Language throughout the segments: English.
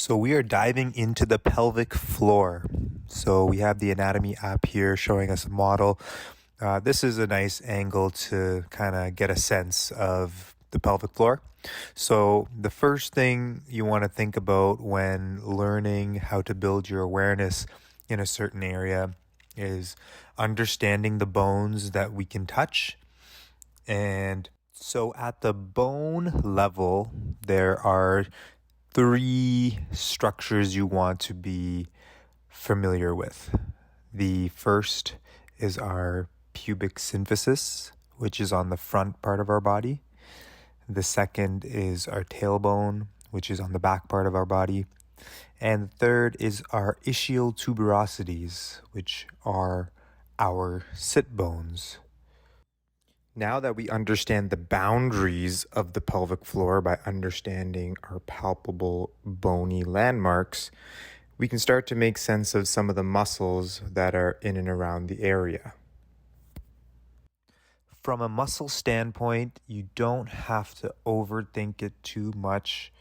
So we are diving into the pelvic floor. So we have the anatomy app here showing us a model. This is a nice angle to kind of get a sense of the pelvic floor. So the first thing you want to think about when learning how to build your awareness in a certain area is understanding the bones that we can touch. And so at the bone level, there are three structures you want to be familiar with. The first is our pubic symphysis, which is on the front part of our body. The second is our tailbone, which is on the back part of our body. And the third is our ischial tuberosities, which are our sit bones. Now that we understand the boundaries of the pelvic floor by understanding our palpable bony landmarks, we can start to make sense of some of the muscles that are in and around the area. From a muscle standpoint, you don't have to overthink it too much,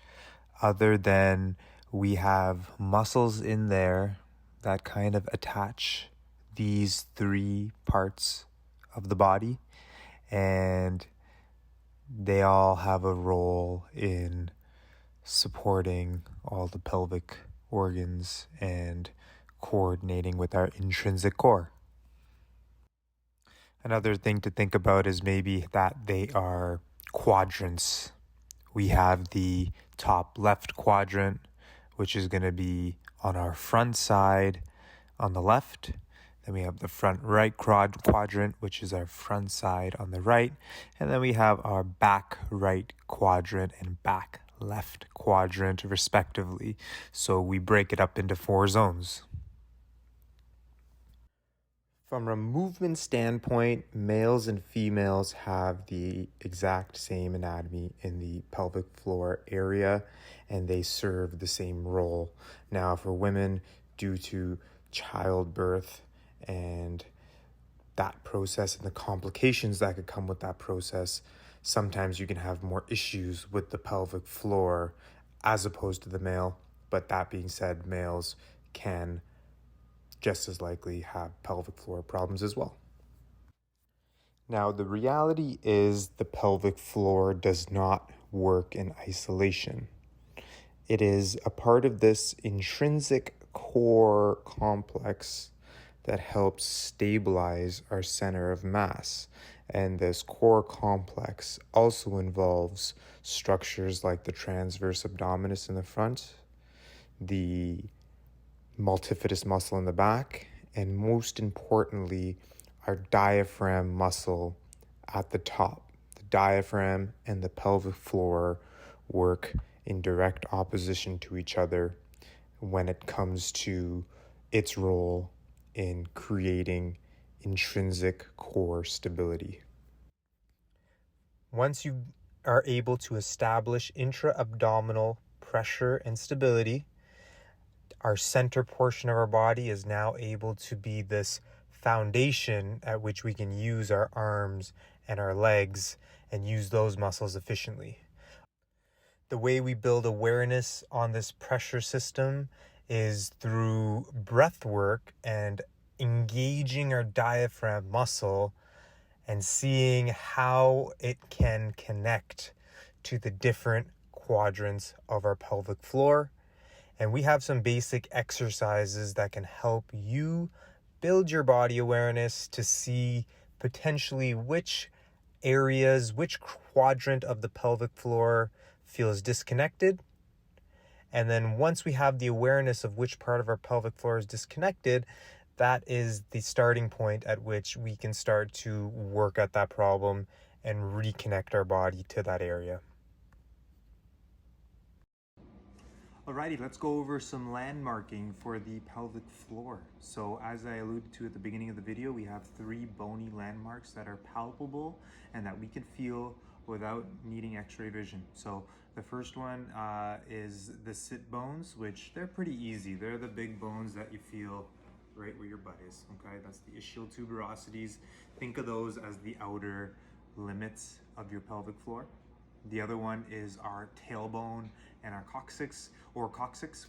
other than we have muscles in there that kind of attach these three parts of the body, and they all have a role in supporting all the pelvic organs and coordinating with our intrinsic core. Another thing to think about is maybe that they are quadrants. We have the top left quadrant, which is going to be on our front side on the left. Then we have the front right quadrant, which is our front side on the right. And then we have our back right quadrant and back left quadrant, respectively. So we break it up into 4 zones. From a movement standpoint, males and females have the exact same anatomy in the pelvic floor area, and they serve the same role. Now, for women, due to childbirth and that process and the complications that could come with that process, sometimes you can have more issues with the pelvic floor as opposed to the male. But that being said, males can just as likely have pelvic floor problems as well. Now, the reality is the pelvic floor does not work in isolation. It is a part of this intrinsic core complex that helps stabilize our center of mass. And this core complex also involves structures like the transverse abdominis in the front, the multifidus muscle in the back, and most importantly, our diaphragm muscle at the top. The diaphragm and the pelvic floor work in direct opposition to each other when it comes to its role in creating intrinsic core stability. Once you are able to establish intra-abdominal pressure and stability, our center portion of our body is now able to be this foundation at which we can use our arms and our legs and use those muscles efficiently. The way we build awareness on this pressure system is through breath work and engaging our diaphragm muscle and seeing how it can connect to the different quadrants of our pelvic floor. And we have some basic exercises that can help you build your body awareness to see potentially which areas, which quadrant of the pelvic floor feels disconnected. And then once we have the awareness of which part of our pelvic floor is disconnected, that is the starting point at which we can start to work at that problem and reconnect our body to that area. Alrighty, let's go over some landmarking for the pelvic floor. So as I alluded to at the beginning of the video, we have 3 bony landmarks that are palpable and that we can feel without needing x-ray vision. So the first one is the sit bones, which they're pretty easy. They're the big bones that you feel right where your butt is, okay? That's the ischial tuberosities. Think of those as the outer limits of your pelvic floor. The other one is our tailbone and our coccyx,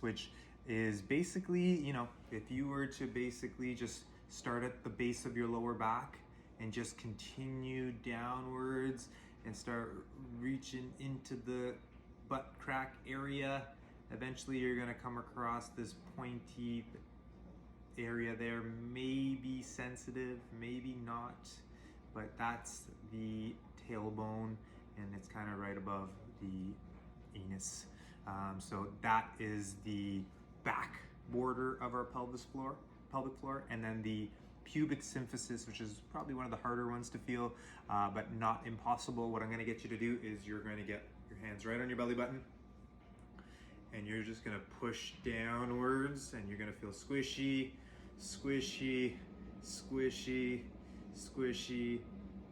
which is basically, you know, if you were to basically just start at the base of your lower back and just continue downwards and start reaching into the butt crack area, eventually you're gonna come across this pointy area there, maybe sensitive, maybe not, but that's the tailbone, and it's kind of right above the anus. So that is the back border of our pelvic floor, and then the pubic symphysis, which is probably one of the harder ones to feel, but not impossible. What I'm going to get you to do is you're going to get your hands right on your belly button, and you're just gonna push downwards, and you're gonna feel squishy, squishy, squishy, squishy,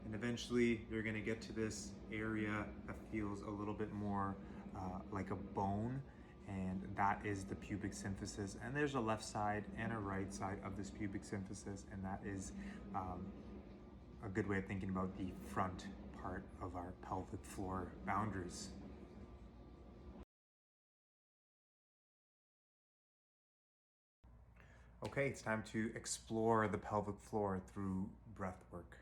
and eventually you're gonna get to this area that feels a little bit more like a bone, and that is the pubic symphysis. And there's a left side and a right side of this pubic symphysis, and that is a good way of thinking about the front part of our pelvic floor boundaries. Okay, it's time to explore the pelvic floor through breath work.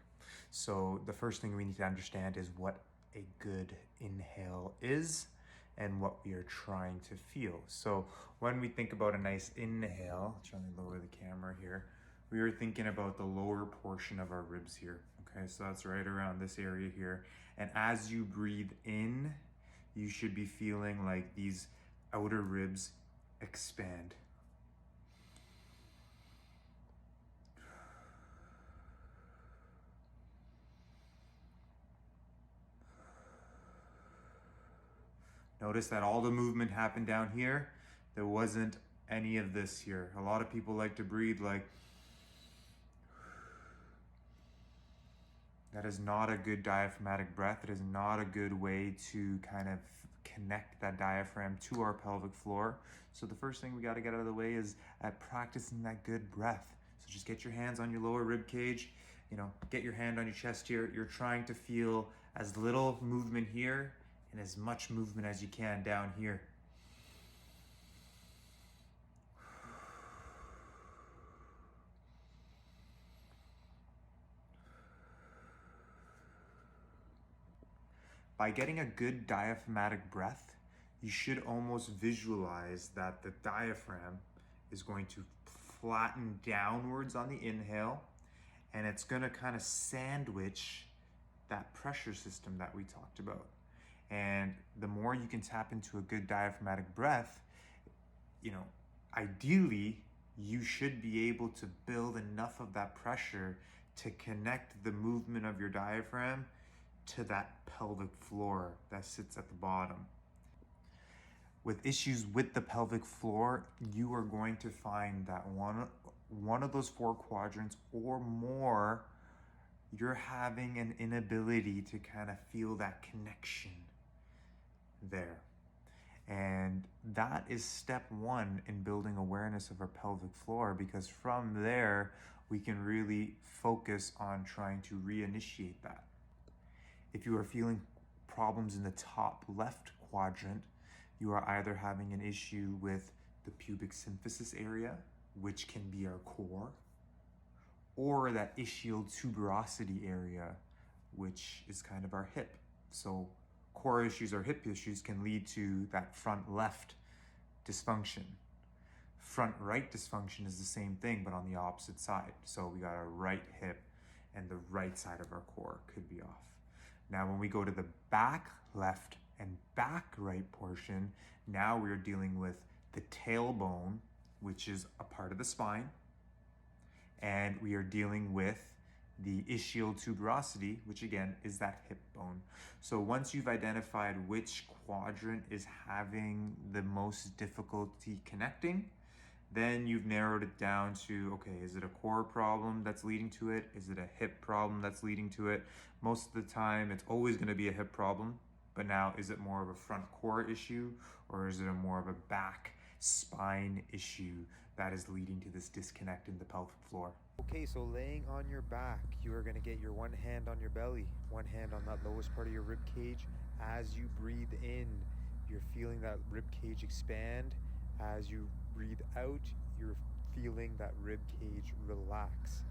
So the first thing we need to understand is what a good inhale is and what we are trying to feel. So when we think about a nice inhale, I'll try to lower the camera here, we are thinking about the lower portion of our ribs here. Okay, so that's right around this area here. And as you breathe in, you should be feeling like these outer ribs expand. Notice that all the movement happened down here. There wasn't any of this here. A lot of people like to breathe like, that is not a good diaphragmatic breath. It is not a good way to kind of connect that diaphragm to our pelvic floor. So the first thing we got to get out of the way is at practicing that good breath. So just get your hands on your lower rib cage, you know, get your hand on your chest here. You're trying to feel as little movement here and as much movement as you can down here. By getting a good diaphragmatic breath, you should almost visualize that the diaphragm is going to flatten downwards on the inhale, and it's going to kind of sandwich that pressure system that we talked about. And the more you can tap into a good diaphragmatic breath, you know, ideally, you should be able to build enough of that pressure to connect the movement of your diaphragm to that pelvic floor that sits at the bottom. With issues with the pelvic floor, you are going to find that one of those four quadrants or more, you're having an inability to kind of feel that connection there. And that is step one in building awareness of our pelvic floor, because from there, we can really focus on trying to reinitiate that. If you are feeling problems in the top left quadrant, you are either having an issue with the pubic symphysis area, which can be our core, or that ischial tuberosity area, which is kind of our hip. So core issues or hip issues can lead to that front left dysfunction. Front right dysfunction is the same thing, but on the opposite side. So we got our right hip and the right side of our core could be off. Now, when we go to the back left and back right portion, now we're dealing with the tailbone, which is a part of the spine, and we are dealing with the ischial tuberosity, which again is that hip bone. So once you've identified which quadrant is having the most difficulty connecting, then you've narrowed it down to, okay, is it a core problem that's leading to it? Is it a hip problem that's leading to it? Most of the time, it's always gonna be a hip problem, but now is it more of a front core issue, or is it more of a back spine issue that is leading to this disconnect in the pelvic floor? Okay, so laying on your back, you are going to get your one hand on your belly, one hand on that lowest part of your rib cage. As you breathe in, you're feeling that rib cage expand. As you breathe out, you're feeling that rib cage relax.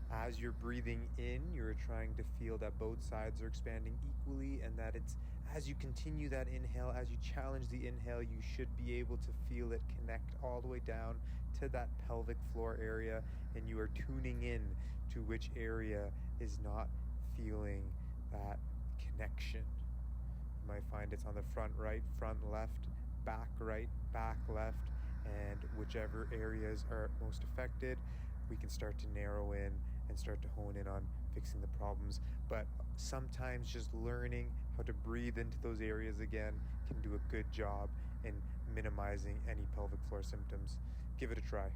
As you're breathing in, you're trying to feel that both sides are expanding equally, and that it's as you continue that inhale, as you challenge the inhale, you should be able to feel it connect all the way down to that pelvic floor area, and you are tuning in to which area is not feeling that connection. You might find it's on the front right, front left, back right, back left, and whichever areas are most affected, we can start to narrow in and start to hone in on fixing the problems. But sometimes just learning how to breathe into those areas again can do a good job in minimizing any pelvic floor symptoms. Give it a try.